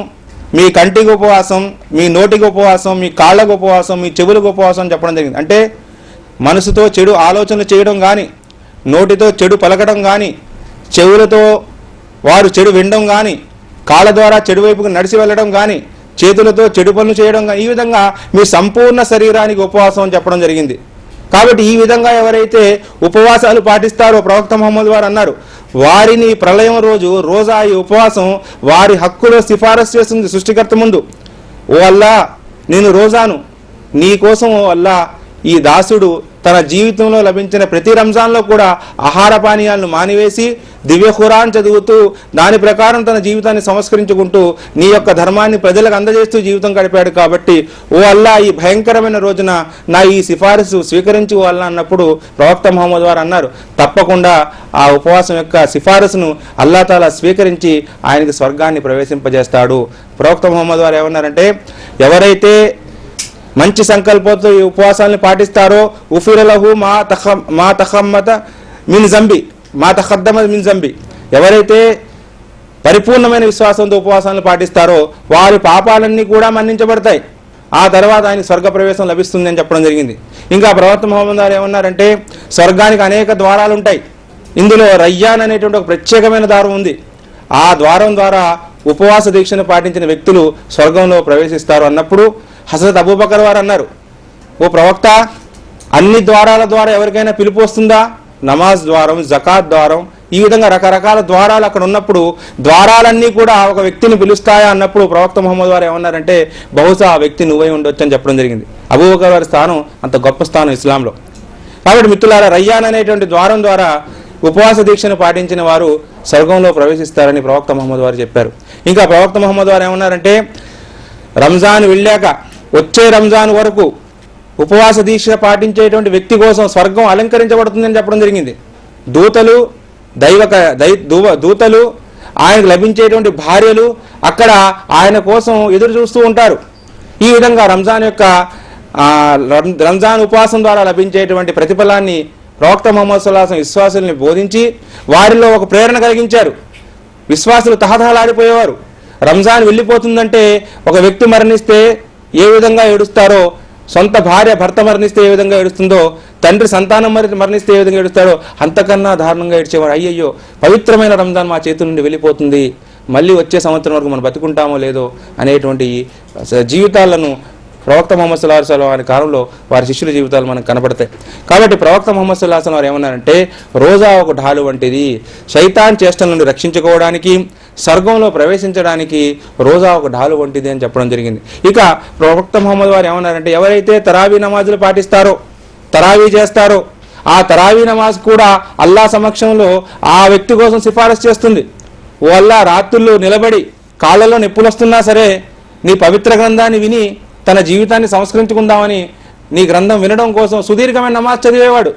మీ కంటికి ఉపవాసం, మీ నోటికి ఉపవాసం, మీ కాళ్ళకు ఉపవాసం, మీ చెవులకు ఉపవాసం చెప్పడం జరిగింది. అంటే మనసుతో చెడు ఆలోచనలు చేయడం కానీ, నోటితో చెడు పలకడం కానీ, చెవులతో వారు చెడు వినడం కానీ, కాళ్ళ ద్వారా చెడు వైపుకు నడిచి వెళ్ళడం కానీ, చేతులతో చెడు పనులు చేయడం కానీ, ఈ విధంగా మీ సంపూర్ణ శరీరానికి ఉపవాసం అని చెప్పడం జరిగింది. కాబట్టి ఈ విధంగా ఎవరైతే ఉపవాసాలు పాటిస్తారో ప్రవక్త ముహమ్మద్ వారు అన్నారు, వారిని ప్రళయం రోజు రోజా ఈ ఉపవాసం వారి హక్కులో సిఫారసు చేస్తుంది సృష్టికర్త ముందు. ఓ అల్లా, నేను రోజాను, నీ కోసం ఓ అల్లా ఈ దాసుడు తన జీవితంలో లభించిన ప్రతి రంజాన్లో కూడా ఆహార పానీయాలను మానివేసి దివ్య ఖురాన్ చదువుతూ దాని ప్రకారం తన జీవితాన్ని సంస్కరించుకుంటూ నీ యొక్క ధర్మాన్ని ప్రజలకు అందజేస్తూ జీవితం గడిపాడు. కాబట్టి ఓ అల్లా, ఈ భయంకరమైన రోజున నా ఈ సిఫారసు స్వీకరించి ఓ అల్లా అన్నప్పుడు ప్రవక్త ముహమ్మద్ వారు అన్నారు, తప్పకుండా ఆ ఉపవాసం యొక్క సిఫారసును అల్లా తాలా స్వీకరించి ఆయనకి స్వర్గాన్ని ప్రవేశింపజేస్తాడు. ప్రవక్త ముహమ్మద్ వారు ఏమన్నారంటే, ఎవరైతే మంచి సంకల్పంతో ఈ ఉపవాసాలను పాటిస్తారో ఉఫిరలహు మా తఖమ్మత మిన్ జంబి మా తఖద్దమ మిన్ జంబి, ఎవరైతే పరిపూర్ణమైన విశ్వాసంతో ఉపవాసాలను పాటిస్తారో వారి పాపాలన్నీ కూడా మన్నించబడతాయి. ఆ తర్వాత ఆయన స్వర్గ ప్రవేశం లభిస్తుంది అని చెప్పడం జరిగింది. ఇంకా ప్రవక్త ముహమ్మద్ గారు ఏమన్నారంటే, స్వర్గానికి అనేక ద్వారాలు ఉంటాయి, ఇందులో రయ్యాన్ అనేటువంటి ఒక ప్రత్యేకమైన ద్వారం ఉంది. ఆ ద్వారం ద్వారా ఉపవాస దీక్షను పాటించిన వ్యక్తులు స్వర్గంలో ప్రవేశిస్తారు అన్నప్పుడు హజరత్ అబూబకర్ వారు అన్నారు, ఓ ప్రవక్త, అన్ని ద్వారాల ద్వారా ఎవరికైనా పిలుపు వస్తుందా? నమాజ్ ద్వారం, జకాత్ ద్వారం, ఈ విధంగా రకరకాల ద్వారాలు అక్కడ ఉన్నప్పుడు ద్వారాలన్నీ కూడా ఒక వ్యక్తిని పిలుస్తాయా అన్నప్పుడు ప్రవక్త ముహమ్మద్ వారు ఏమన్నారంటే, బహుశా ఆ వ్యక్తి నువ్వై ఉండొచ్చు అని చెప్పడం జరిగింది. అబూబకర్ వారి స్థానం అంత గొప్ప స్థానం ఇస్లాంలో. కాబట్టి మిత్రులారా, రయ్యాన్ అనేటువంటి ద్వారం ద్వారా ఉపవాస దీక్షను పాటించిన వారు స్వర్గంలో ప్రవేశిస్తారని ప్రవక్త ముహమ్మద్ వారు చెప్పారు. ఇంకా ప్రవక్త ముహమ్మద్ వారు ఏమన్నారంటే, రంజాన్ వెళ్ళాక వచ్చే రంజాన్ వరకు ఉపవాస దీక్ష పాటించేటువంటి వ్యక్తి కోసం స్వర్గం అలంకరించబడుతుందని చెప్పడం జరిగింది. దూతలు ఆయనకు లభించేటువంటి భార్యలు అక్కడ ఆయన కోసం ఎదురు చూస్తూ ఉంటారు. ఈ విధంగా రంజాన్ ఉపవాసం ద్వారా లభించేటువంటి ప్రతిఫలాన్ని ప్రవక్త ముహమ్మద్ సల్లల్లాహు అలైహి వసల్లం విశ్వాసుల్ని బోధించి వారిలో ఒక ప్రేరణ కలిగించారు. విశ్వాసులు తహతహలాడిపోయేవారు. రంజాన్ వెళ్ళిపోతుందంటే ఒక వ్యక్తి మరణిస్తే ఏ విధంగా ఏడుస్తారో, సొంత భార్య భర్త మరణిస్తే ఏ విధంగా ఏడుస్తుందో, తండ్రి సంతానం మరణిస్తే ఏ విధంగా ఏడుస్తాడో అంతకన్నా దారుణంగా ఏడ్చేవారు. అయ్యయ్యో, పవిత్రమైన రంజాన్ మా చేతుల నుండి వెళ్ళిపోతుంది, మళ్ళీ వచ్చే సంవత్సరం వరకు మనం బతుకుంటామో లేదో అనేటువంటి జీవితాలను ప్రవక్త ముహమ్మద్ సల్లల్లాహు అలైహి వసల్లం వారి కాలంలో వారి శిష్యుల జీవితాలు మనకు కనపడతాయి. కాబట్టి ప్రవక్త ముహమ్మద్ సల్లల్లాహు అలైహి వసల్లం వారు ఏమన్నారంటే రోజా ఒక ఢాలు వంటిది, శైతాన్ చేష్టల నుండి రక్షించుకోవడానికి, స్వర్గంలో ప్రవేశించడానికి రోజా ఒక ఢాలు వంటిది అని చెప్పడం జరిగింది. ఇక ప్రవక్త ముహమ్మద్ వారు ఏమన్నారంటే ఎవరైతే తరావీ నమాజులు పాటిస్తారో, తరావీ చేస్తారో, ఆ తరావీ నమాజ్ కూడా అల్లా సమక్షంలో ఆ వ్యక్తి కోసం సిఫారసు చేస్తుంది. ఓ అల్లా, రాత్రులు నిలబడి కాళ్ళలో నొప్పులు వస్తున్నా సరే నీ పవిత్ర గ్రంథాన్ని విని తన జీవితాన్ని సంస్కరించుకుందామని నీ గ్రంథం వినడం కోసం సుదీర్ఘమైన నమాజ్ చదివేవాడు.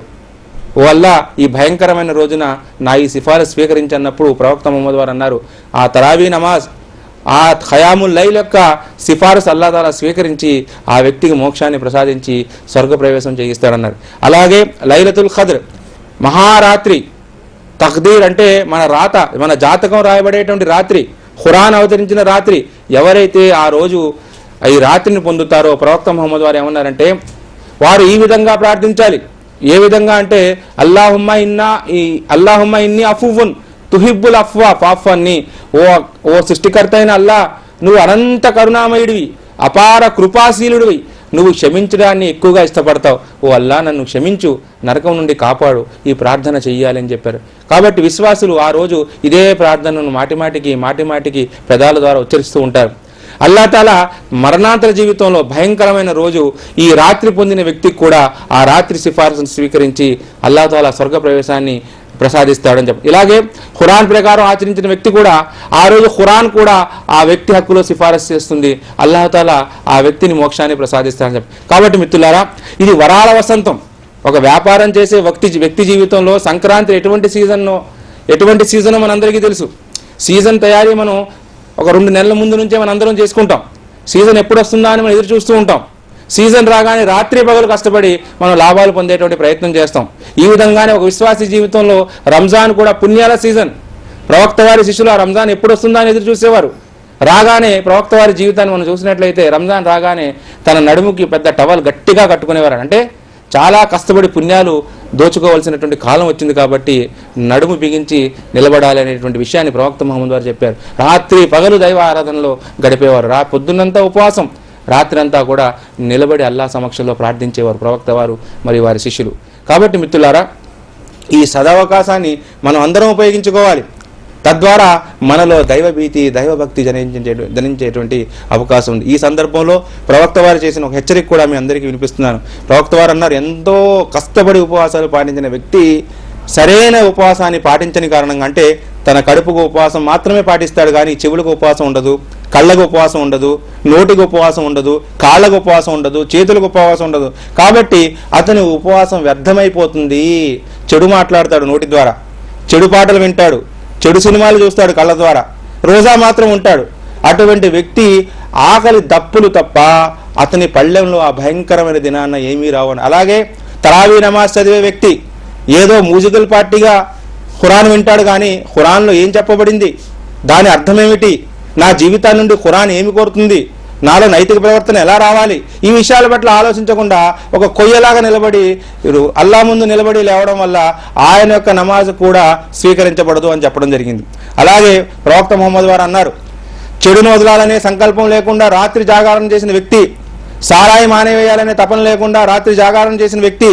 ఓ అల్లా, ఈ భయంకరమైన రోజున నా ఈ సిఫారసు స్వీకరించన్నప్పుడు ప్రవక్త ముహమ్మద్ వారు అన్నారు, ఆ తరావీ నమాజ్, ఆ ఖయాముల్ లైల్ యొక్క సిఫారసు అల్లా తాలా స్వీకరించి ఆ వ్యక్తికి మోక్షాన్ని ప్రసాదించి స్వర్గ ప్రవేశం చేయిస్తాడన్నారు. అలాగే లైలతుల్ ఖద్ర్, మహారాత్రి, తఖ్దీర్ అంటే మన రాత, మన జాతకం రాయబడేటువంటి రాత్రి, ఖురాన్ అవతరించిన రాత్రి, ఎవరైతే ఆ రోజు ఈ రాత్రిని పొందుతారో ప్రవక్త ముహమ్మద్ వారు ఏమన్నారంటే వారు ఈ విధంగా ప్రార్థించాలి. ఏ విధంగా అంటే అల్లాహుమ్మా ఇన్ని అఫువున్ తుహిబ్బుల్ అఫ్వా ఫాఫ్వన్ని, ఓ సృష్టికర్త అయిన అల్లా, నువ్వు అనంత కరుణామయుడివి, అపార కృపాశీలుడివి, నువ్వు క్షమించడాన్ని ఎక్కువగా ఇష్టపడతావు. ఓ అల్లా, నన్ను క్షమించు, నరకం నుండి కాపాడు, ఈ ప్రార్థన చెయ్యాలని చెప్పారు. కాబట్టి విశ్వాసులు ఆ రోజు ఇదే ప్రార్థనను మాటిమాటికి పెదాల ద్వారా ఉచ్చరిస్తూ ఉంటారు. అల్లా తాలా మరణాంతర జీవితంలో భయంకరమైన రోజు ఈ రాత్రి పొందిన వ్యక్తికి కూడా ఆ రాత్రి సిఫారసును స్వీకరించి అల్లా తాలా స్వర్గ ప్రవేశాన్ని ప్రసాదిస్తాడని చెప్పి. ఇలాగే ఖురాన్ ప్రకారం ఆచరించిన వ్యక్తి కూడా ఆ రోజు ఖురాన్ కూడా ఆ వ్యక్తి హక్కులో సిఫారసు చేస్తుంది, అల్లాహ్ తాలా ఆ వ్యక్తిని మోక్షాన్ని ప్రసాదిస్తాడని చెప్పి. కాబట్టి మిత్రులారా, ఇది వరాల వసంతం. ఒక వ్యాపారం చేసే వ్యక్తి జీవితంలో సంక్రాంతి ఎటువంటి సీజనో మనందరికీ తెలుసు. సీజన్ తయారీ మనం ఒక 2 నెలల ముందు నుంచే మనందరం చేసుకుంటాం. సీజన్ ఎప్పుడు వస్తుందా అని మనం ఎదురు చూస్తూ ఉంటాం. సీజన్ రాగానే రాత్రి పగలు కష్టపడి మనం లాభాలు పొందేటువంటి ప్రయత్నం చేస్తాం. ఈ విధంగానే ఒక విశ్వాసీ జీవితంలో రంజాన్ కూడా పుణ్యాల సీజన్. ప్రవక్త వారి శిష్యులు ఆ రంజాన్ ఎప్పుడు వస్తుందా అని ఎదురు చూసేవారు. రాగానే ప్రవక్త వారి జీవితాన్ని మనం చూసినట్లయితే రంజాన్ రాగానే తన నడుముకి పెద్ద టవల్ గట్టిగా కట్టుకునేవారు. అంటే చాలా కష్టపడి పుణ్యాలు దోచుకోవాల్సినటువంటి కాలం వచ్చింది కాబట్టి నడుము బిగించి నిలబడాలి అనేటువంటి విషయాన్ని ప్రవక్త ముహమ్మద్ వారు చెప్పారు. రాత్రి పగలు దైవ ఆరాధనలో గడిపేవారు. పొద్దున్నంతా ఉపవాసం, రాత్రి అంతా కూడా నిలబడి అల్లా సమక్షంలో ప్రార్థించేవారు ప్రవక్త వారు మరియు వారి శిష్యులు. కాబట్టి మిత్రులారా, ఈ సదవకాశాన్ని మనం అందరం ఉపయోగించుకోవాలి. తద్వారా మనలో దైవభీతి, దైవభక్తి జనించేటువంటి అవకాశం ఉంది. ఈ సందర్భంలో ప్రవక్త వారు చేసిన ఒక హెచ్చరిక కూడా మీ అందరికీ వినిపిస్తున్నాను. ప్రవక్త వారు అన్నారు, ఎంతో కష్టపడి ఉపవాసాలు పాటించిన వ్యక్తి సరైన ఉపవాసాన్ని పాటించని కారణంగా, అంటే తన కడుపుకు ఉపవాసం మాత్రమే పాటిస్తాడు కానీ చెవులకు ఉపవాసం ఉండదు, కళ్ళకు ఉపవాసం ఉండదు, నోటికి ఉపవాసం ఉండదు, కాళ్ళకు ఉపవాసం ఉండదు, చేతులకు ఉపవాసం ఉండదు. కాబట్టి అతని ఉపవాసం వ్యర్థమైపోతుంది. చెడు మాట్లాడతాడు నోటి ద్వారా, చెడు పాటలు వింటాడు, చెడు సినిమాలు చూస్తాడు కళ్ళ ద్వారా, రోజా మాత్రం ఉంటాడు. అటువంటి వ్యక్తి ఆకలి దప్పులు తప్ప అతని పళ్ళెంలో ఆ భయంకరమైన దినాన్న ఏమీ రావని. అలాగే తరావీ నమాజ్ చదివే వ్యక్తి ఏదో మ్యూజికల్ పార్టీగా ఖురాన్ వింటాడు కానీ ఖురాన్లో ఏం చెప్పబడింది, దాని అర్థం ఏమిటి, నా జీవితాన్ని నుండి ఖురాన్ ఏమి కోరుతుంది, నాలో నైతిక ప్రవర్తన ఎలా రావాలి, ఈ విషయాల పట్ల ఆలోచించకుండా ఒక కొయ్యలాగా నిలబడి అల్లా ముందు నిలబడి లేవడం వల్ల ఆయన యొక్క నమాజ్ కూడా స్వీకరించబడదు అని చెప్పడం జరిగింది. అలాగే ప్రవక్త ముహమ్మద్ వారు అన్నారు, చెడును వదలాలనే సంకల్పం లేకుండా రాత్రి జాగారం చేసిన వ్యక్తి, సారాయి మానేవేయాలనే తపన లేకుండా రాత్రి జాగారం చేసిన వ్యక్తి,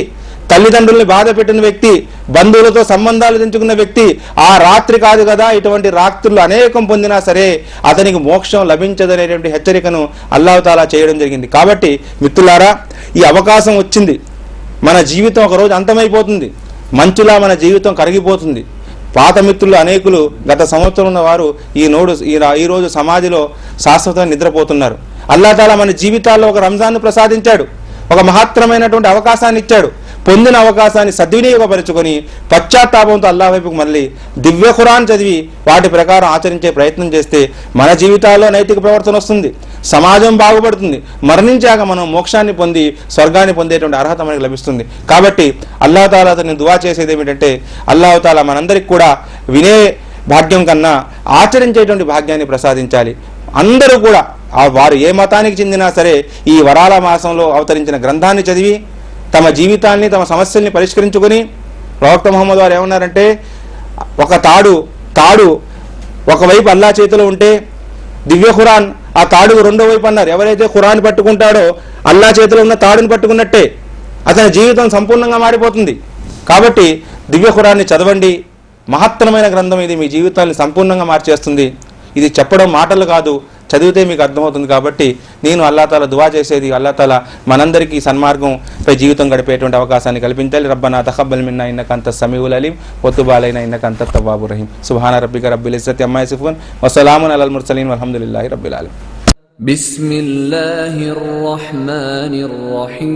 తల్లిదండ్రుల్ని బాధ పెట్టిన వ్యక్తి, బంధువులతో సంబంధాలు తెంచుకున్న వ్యక్తి, ఆ రాత్రి కాదు కదా, ఇటువంటి రాత్రులు అనేకం పొందినా సరే అతనికి మోక్షం లభించదనేటువంటి హెచ్చరికను అల్లాహ్ తాలా చేయడం జరిగింది. కాబట్టి మిత్రులారా, ఈ అవకాశం వచ్చింది. మన జీవితం ఒకరోజు అంతమైపోతుంది, మంచులా మన జీవితం కరిగిపోతుంది. పాత మిత్రులు అనేకులు గత సంవత్సరం ఉన్న వారు ఈరోజు సమాధిలో శాశ్వతంగా నిద్రపోతున్నారు. అల్లాహ్ తాలా మన జీవితాల్లో ఒక రంజాన్ను ప్రసాదించాడు, ఒక మహత్తరమైనటువంటి అవకాశాన్ని ఇచ్చాడు. పొందిన అవకాశాన్ని సద్వినియోగపరుచుకొని పశ్చాత్తాపంతో అల్లాహ్ వైపుకు మళ్ళీ దివ్య ఖురాన్ చదివి వాటి ప్రకారం ఆచరించే ప్రయత్నం చేస్తే మన జీవితాల్లో నైతిక ప్రవర్తన వస్తుంది, సమాజం బాగుపడుతుంది, మరణించాక మనం మోక్షాన్ని పొంది స్వర్గాన్ని పొందేటువంటి అర్హత మనకు లభిస్తుంది. కాబట్టి అల్లాహ్ తాలా అతన్ని దువా చేసేది ఏమిటంటే, అల్లాహ్ తాలా మనందరికి కూడా వినే భాగ్యం కన్నా ఆచరించేటువంటి భాగ్యాన్ని ప్రసాదించాలి. అందరూ కూడా వారు ఏ మతానికి చెందినా సరే ఈ వరాల మాసంలో అవతరించిన గ్రంథాన్ని చదివి తమ జీవితాన్ని, తమ సమస్యల్ని పరిష్కరించుకొని, ప్రవక్త ముహమ్మద్ వారు ఏమన్నారంటే, ఒక తాడు ఒకవైపు అల్లా చేతిలో ఉంటే దివ్య ఖురాన్ ఆ తాడు రెండో వైపు అన్నారు. ఎవరైతే ఖురాన్ పట్టుకుంటాడో అల్లా చేతిలో ఉన్న తాడుని పట్టుకున్నట్టే, అతని జీవితం సంపూర్ణంగా మారిపోతుంది. కాబట్టి దివ్య ఖురాన్ని చదవండి, మహత్తరమైన గ్రంథం ఇది, మీ జీవితాన్ని సంపూర్ణంగా మార్చేస్తుంది. ఇది చెప్పడం మాటలు కాదు, చదివితే మీకు అర్థమవుతుంది. కాబట్టి నేను అల్లా తాలా దువా చేసేది, అల్లా తాలా మనందరికీ సన్మార్గంపై జీవితం గడిపేటువంటి అవకాశాన్ని కల్పించాలి. రబ్బనా తఖబ్బల్ మిన్నా ఇన్నక అంత సమీఉల్ అలీం వతుబ్ అలైనా ఇన్నక అంత తవ్వాబుర్ రహీం. సుబ్హాన రబ్బిక రబ్బిల్ ఇజ్జతి అమ్మా యసిఫూన్ వస్సలామున్ అలల్ ముర్సలీన్ వల్హమ్దులిల్లాహి రబ్బిల్ ఆలమీన్. బిస్మిల్లాహిర్ రహ్మానిర్ రహీం.